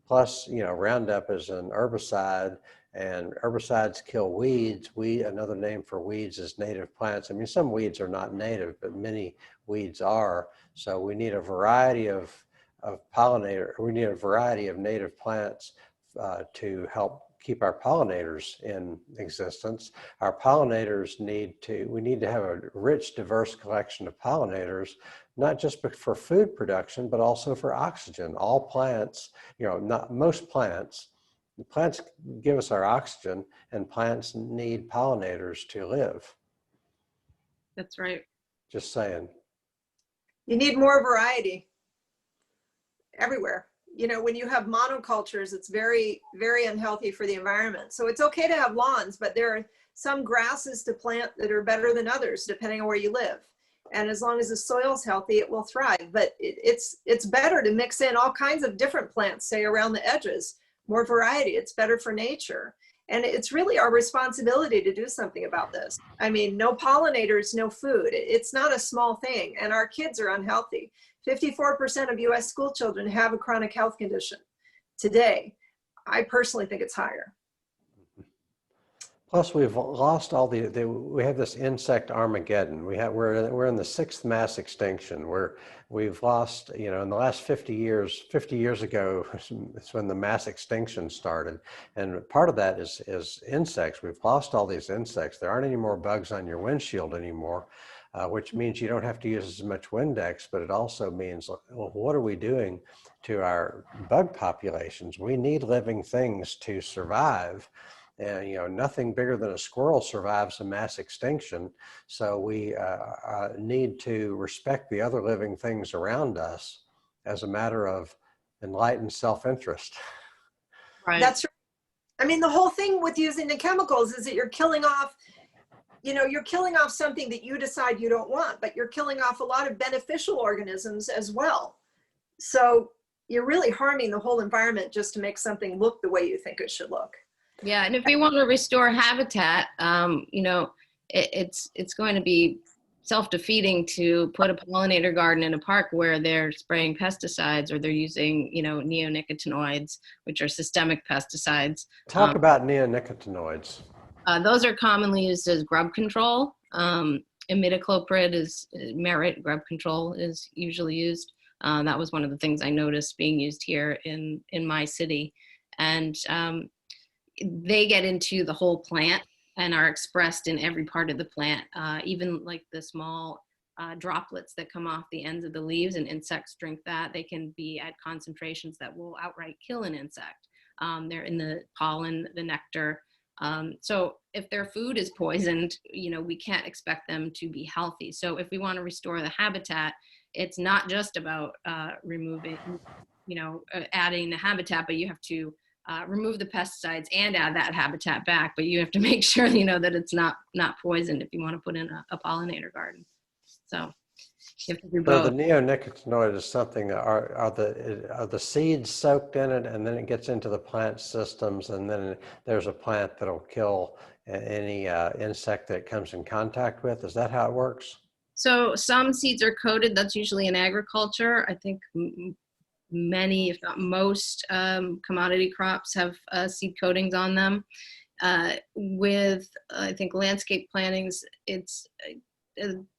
Plus, Roundup is an herbicide, And herbicides kill weeds. Another name for weeds is native plants. I mean, some weeds are not native, but many weeds are. So we need a variety of pollinator. We need a variety of native plants to help keep our pollinators in existence. Our pollinators we need to have a rich, diverse collection of pollinators, not just for food production, but also for oxygen. All plants, most plants give us our oxygen, and plants need pollinators to live. That's right. Just saying. You need more variety everywhere. When you have monocultures, it's very, very unhealthy for the environment. So it's okay to have lawns, but there are some grasses to plant that are better than others, depending on where you live. And as long as the soil's healthy, it will thrive. But it's better to mix in all kinds of different plants, say around the edges, more variety. It's better for nature. And it's really our responsibility to do something about this. I mean, no pollinators, no food. It's not a small thing. And our kids are unhealthy. 54% of US school children have a chronic health condition today. I personally think it's higher. Plus, we've lost all we have this insect Armageddon. We're in the 6th mass extinction, where we've lost, in the last 50 years ago, it's when the mass extinction started. And part of that is insects. We've lost all these insects. There aren't any more bugs on your windshield anymore, which means you don't have to use as much Windex, but it also means, well, what are we doing to our bug populations? We need living things to survive. And nothing bigger than a squirrel survives a mass extinction. So we need to respect the other living things around us as a matter of enlightened self-interest. Right. That's right. I mean, the whole thing with using the chemicals is that you're killing off something that you decide you don't want, but you're killing off a lot of beneficial organisms as well. So you're really harming the whole environment just to make something look the way you think it should look. Yeah, and if we want to restore habitat, it's going to be self-defeating to put a pollinator garden in a park where they're spraying pesticides or they're using, neonicotinoids, which are systemic pesticides. Talk about neonicotinoids. Those are commonly used as grub control. Imidacloprid is merit grub control is usually used. That was one of the things I noticed being used here in my city, and they get into the whole plant and are expressed in every part of the plant, even like the small droplets that come off the ends of the leaves, and insects drink that. They can be at concentrations that will outright kill an insect. They're in the pollen, the nectar. So if their food is poisoned, we can't expect them to be healthy. So if we want to restore the habitat, it's not just about removing, adding the habitat, but you have to remove the pesticides and add that habitat back, but you have to make sure that it's not poisoned if you want to put in a pollinator garden. So you have to do both. So the neonicotinoid is something that are the seeds soaked in it, and then it gets into the plant systems, and then there's a plant that'll kill any insect that it comes in contact with. Is that how it works? So some seeds are coated. That's usually in agriculture. I think many, if not most, commodity crops have seed coatings on them. With, I think, landscape plantings, it's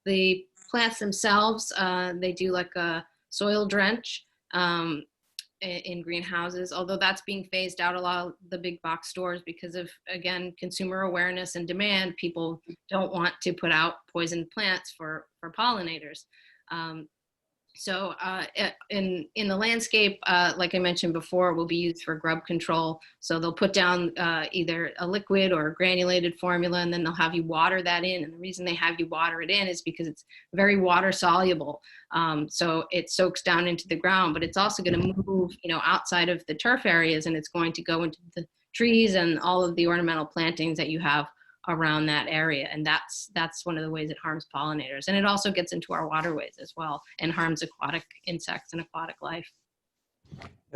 the plants themselves, they do like a soil drench in greenhouses, although that's being phased out a lot of the big box stores because of, again, consumer awareness and demand. People don't want to put out poisoned plants for pollinators. So in the landscape, like I mentioned before, will be used for grub control. So they'll put down either a liquid or a granulated formula, and then they'll have you water that in. And the reason they have you water it in is because it's very water soluble. So it soaks down into the ground, but it's also going to move, outside of the turf areas, and it's going to go into the trees and all of the ornamental plantings that you have around that area. And that's one of the ways it harms pollinators. And it also gets into our waterways as well and harms aquatic insects and aquatic life.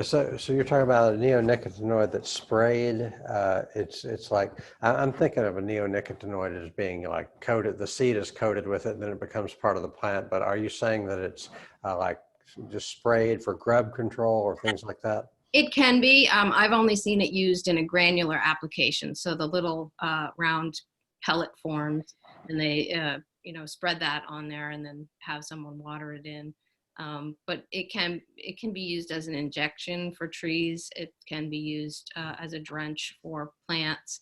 So you're talking about a neonicotinoid that's sprayed. It's like, I'm thinking of a neonicotinoid as being like coated, the seed is coated with it and then it becomes part of the plant. But are you saying that it's like just sprayed for grub control or things like that? It can be. I've only seen it used in a granular application. So the little round pellet forms, and they, spread that on there and then have someone water it in. But it can be used as an injection for trees. It can be used as a drench for plants,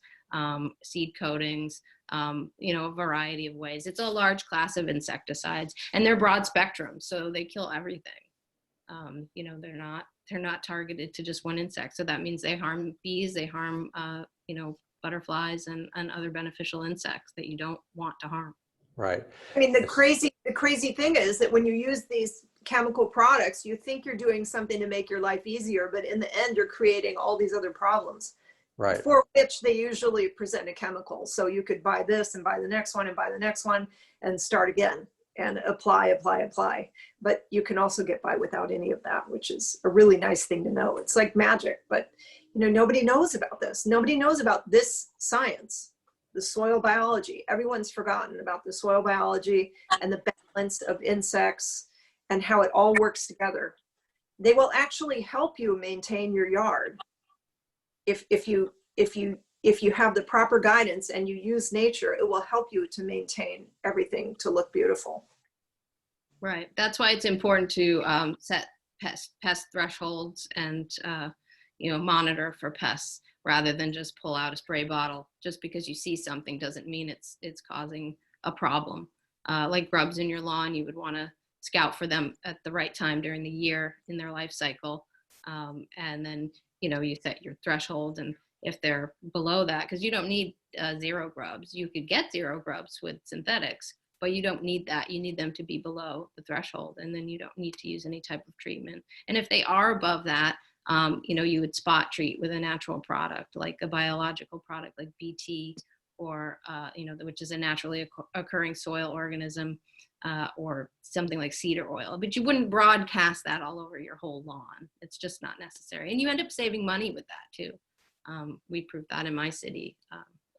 seed coatings, a variety of ways. It's a large class of insecticides, and they're broad spectrum, so they kill everything. They're not targeted to just one insect. So that means they harm bees, they harm, butterflies and other beneficial insects that you don't want to harm. Right. I mean, the crazy thing is that when you use these chemical products, you think you're doing something to make your life easier, but in the end, you're creating all these other problems. Right. For which they usually present a chemical. So you could buy this and buy the next one and buy the next one and start again and apply. But you can also get by without any of that, which is a really nice thing to know. It's like magic, but nobody knows about this. Nobody knows about this science, the soil biology. Everyone's forgotten about the soil biology and the balance of insects and how it all works together. They will actually help you maintain your yard if you have the proper guidance and you use nature. It will help you to maintain everything to look beautiful. Right. That's why it's important to set pest thresholds and monitor for pests rather than just pull out a spray bottle. Just because you see something doesn't mean it's causing a problem. Like grubs in your lawn, you would want to scout for them at the right time during the year in their life cycle, and then you set your threshold, and if they're below that, because you don't need zero grubs. You could get zero grubs with synthetics, but you don't need that. You need them to be below the threshold, and then you don't need to use any type of treatment. And if they are above that, you would spot treat with a natural product, like a biological product like BT, or which is a naturally occurring soil organism, or something like cedar oil. But you wouldn't broadcast that all over your whole lawn. It's just not necessary, and you end up saving money with that too. We proved that in my city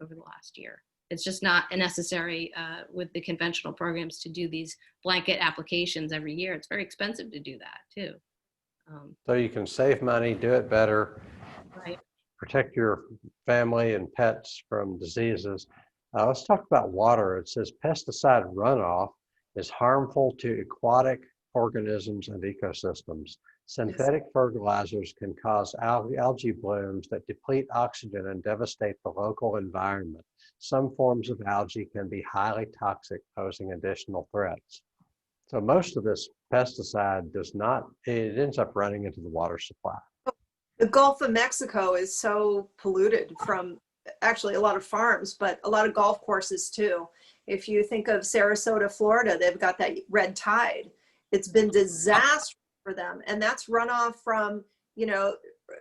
over the last year. It's just not necessary with the conventional programs to do these blanket applications every year. It's very expensive to do that too. So you can save money, do it better, Right. protect your family and pets from diseases. Let's talk about water. It says pesticide runoff is harmful to aquatic organisms and ecosystems. Synthetic fertilizers can cause algae blooms that deplete oxygen and devastate the local environment. Some forms of algae can be highly toxic, posing additional threats. So most of this pesticide it ends up running into the water supply. The Gulf of Mexico is so polluted from actually a lot of farms, but a lot of golf courses too. If you think of Sarasota, Florida, they've got that red tide. It's been disastrous for them. And that's runoff from,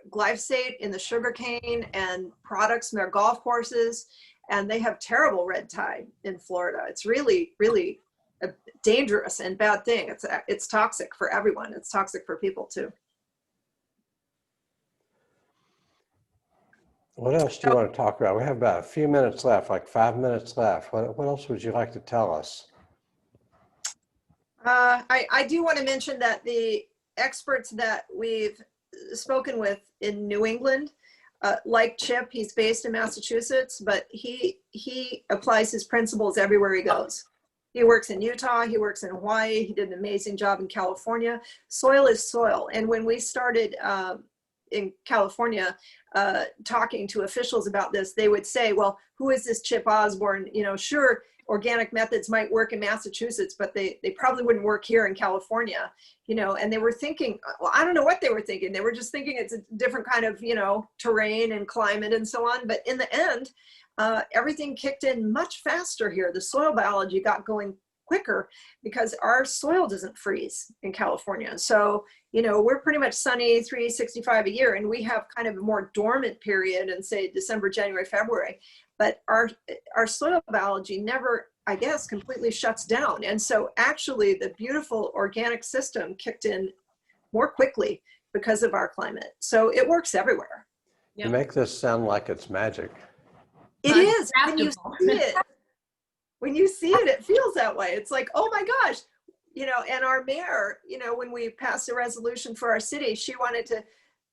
glyphosate in the sugarcane and products from their golf courses. And they have terrible red tide in Florida. It's really, really a dangerous and bad thing. It's toxic for everyone. It's toxic for people too. What else do you want to talk about? We have about a few minutes left, like 5 minutes left. What else would you like to tell us? I do want to mention that the experts that we've spoken with in New England, like Chip, he's based in Massachusetts, but he applies his principles everywhere he goes. He works in Utah, he works in Hawaii, he did an amazing job in California. Soil is soil. And when we started in California talking to officials about this, they would say, well, who is this Chip Osborne? Sure, organic methods might work in Massachusetts, but they probably wouldn't work here in California, and they were thinking, well, I don't know what they were thinking. They were just thinking it's a different kind of, terrain and climate and so on. But in the end, everything kicked in much faster here. The soil biology got going quicker because our soil doesn't freeze in California. So, we're pretty much sunny 365 a year, and we have kind of a more dormant period in, say, December, January, February. But our soil biology never, I guess, completely shuts down. And so actually the beautiful organic system kicked in more quickly because of our climate. So it works everywhere. You make this sound like it's magic. It is. When you see it, it feels that way. It's like, oh my gosh, and our mayor, when we passed a resolution for our city, she wanted to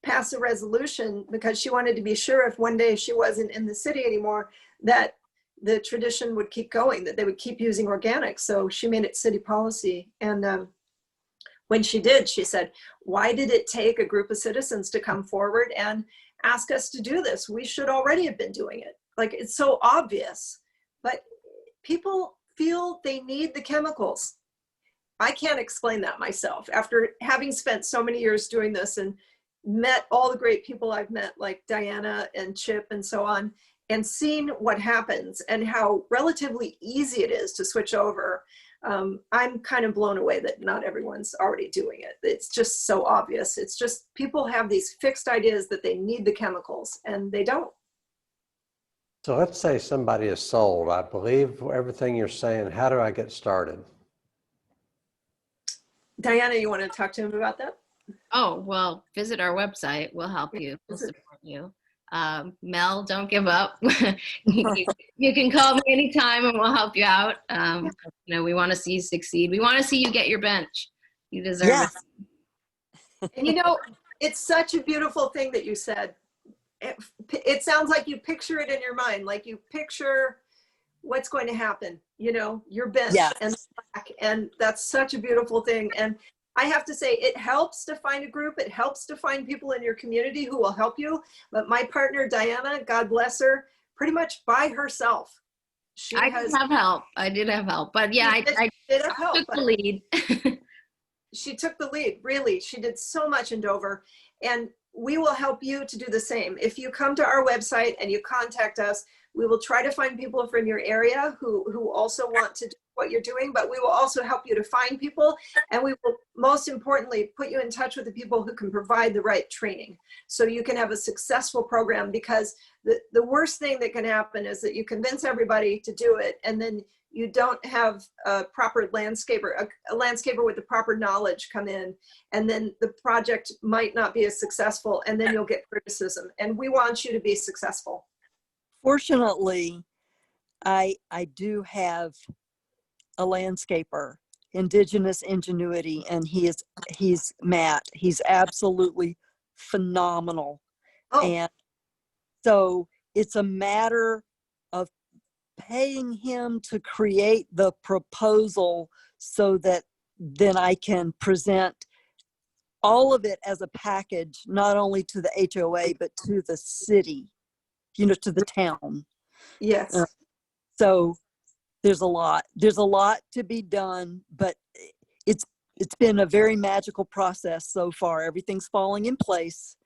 pass a resolution because she wanted to be sure if one day she wasn't in the city anymore, that the tradition would keep going, that they would keep using organics. So she made it city policy. And when she did, she said, why did it take a group of citizens to come forward and ask us to do this? We should already have been doing it. Like, it's so obvious, but people feel they need the chemicals. I can't explain that myself. After having spent so many years doing this and met all the great people I've met, like Diana and Chip and so on, and seen what happens and how relatively easy it is to switch over, I'm kind of blown away that not everyone's already doing it. It's just so obvious. It's just people have these fixed ideas that they need the chemicals and they don't. So let's say somebody is sold. I believe everything you're saying. How do I get started? Diana, you want to talk to him about that? Oh, well, visit our website. We'll help you. We'll support you. Mel, don't give up. You can call me anytime and we'll help you out. You know, we want to see you succeed. We want to see you get your bench. You deserve Yeah. it. And you know, it's such a beautiful thing that you said. It sounds like you picture it in your mind, like you picture what's going to happen, you know, your bench Yes. and the plaque, and that's such a beautiful thing. And I have to say, it helps to find a group. It helps to find people in your community who will help you. But my partner, Diana, God bless her, pretty much by herself. I did have help. I did have help. But yeah, I did have help, took the lead. she took the lead, really. She did so much in Dover. And we will help you to do the same. If you come to our website and you contact us, we will try to find people from your area who also want to do what you're doing, but we will also help you to find people. And we will, most importantly, put you in touch with the people who can provide the right training so you can have a successful program. Because the worst thing that can happen is that you convince everybody to do it and then you don't have a proper landscaper, a landscaper with the proper knowledge come in, and then the project might not be as successful, and then you'll get criticism. And we want you to be successful. Fortunately, I do have a landscaper, Indigenous Ingenuity, and he's Matt. He's absolutely phenomenal. Oh, And so it's a matter of paying him to create the proposal so that then I can present all of it as a package, not only to the HOA, but to the city, you know, to the town. yes. So there's a lot to be done, but it's been a very magical process so far. Everything's falling in place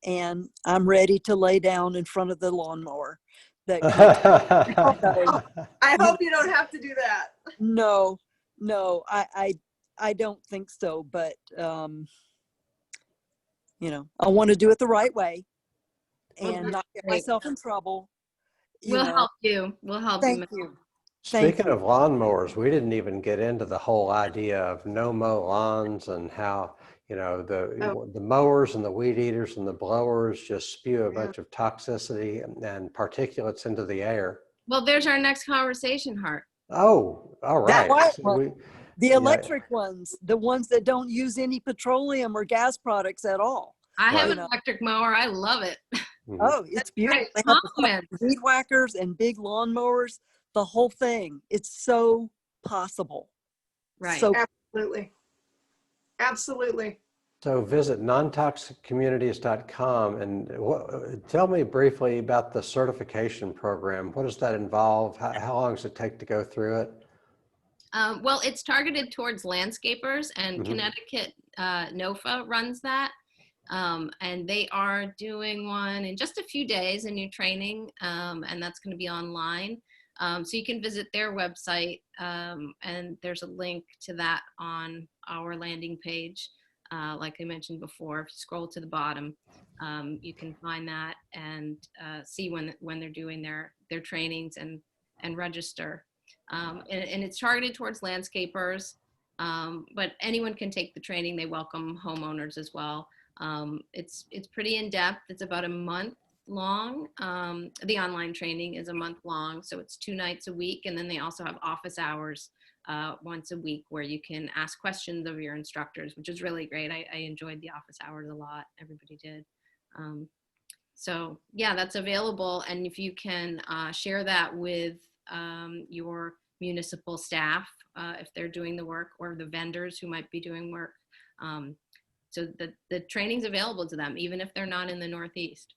and I'm ready to lay down in front of the lawnmower. That I hope you don't have to do that. No, I don't think so, but you know, I want to do it the right way and not get myself in trouble. We'll help you. We'll help you. Thank you. Speaking of lawnmowers, we didn't even get into the whole idea of no-mow lawns and how, you know, the mowers and the weed eaters and the blowers just spew a bunch of toxicity and particulates into the air. Well, there's our next conversation, Hart. Oh, all right. The electric ones, the ones that don't use any petroleum or gas products at all. I have an electric mower. I love it. Oh, it's beautiful. They have the weed whackers and big lawnmowers, the whole thing. It's so possible. Right. So Absolutely. Absolutely. So visit nontoxiccommunities.com and tell me briefly about the certification program. What does that involve? How long does it take to go through it? Well, it's targeted towards landscapers, and Connecticut NOFA runs that. And they are doing one in just a few days, a new training, and that's going to be online. So you can visit their website, and there's a link to that on our landing page. Like I mentioned before, if you scroll to the bottom, you can find that and see when they're doing their trainings and register. And it's targeted towards landscapers, but anyone can take the training. They welcome homeowners as well. It's pretty in-depth. It's about a month long. The online training is a month long, so it's 2 nights a week, and then they also have office hours once a week where you can ask questions of your instructors, which is really great. I enjoyed the office hours a lot. Everybody did. So yeah, that's available. And if you can share that with your municipal staff, if they're doing the work, or the vendors who might be doing work, so the training's available to them, even if they're not in the Northeast.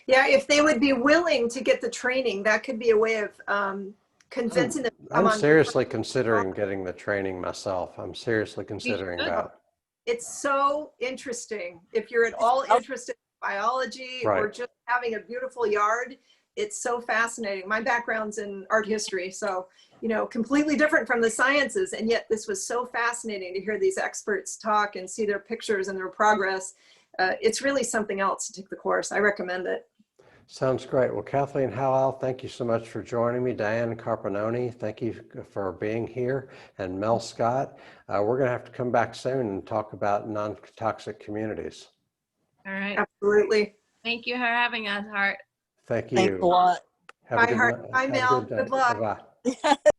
Yeah, if they would be willing to get the training, that could be a way of convincing them to come I'm on. seriously considering getting the training myself. I'm seriously considering should. that. It's so interesting. If you're at all interested in biology or Right. just having a beautiful yard, it's so fascinating. My background's in art history, so, you know, completely different from the sciences. And yet this was so fascinating to hear these experts talk and see their pictures and their progress. It's really something else to take the course. I recommend it. Sounds great. Well, Kathleen Howell, thank you so much for joining me. Diane Carpanoni, thank you for being here. And Mel Scott, we're going to have to come back soon and talk about non-toxic communities. All right. Absolutely. Thank you for having us, Hart. Thank you. Thanks a lot. Have a Bye, good Hart. night. Bye, Have a Mel. good day. Good luck. Bye-bye.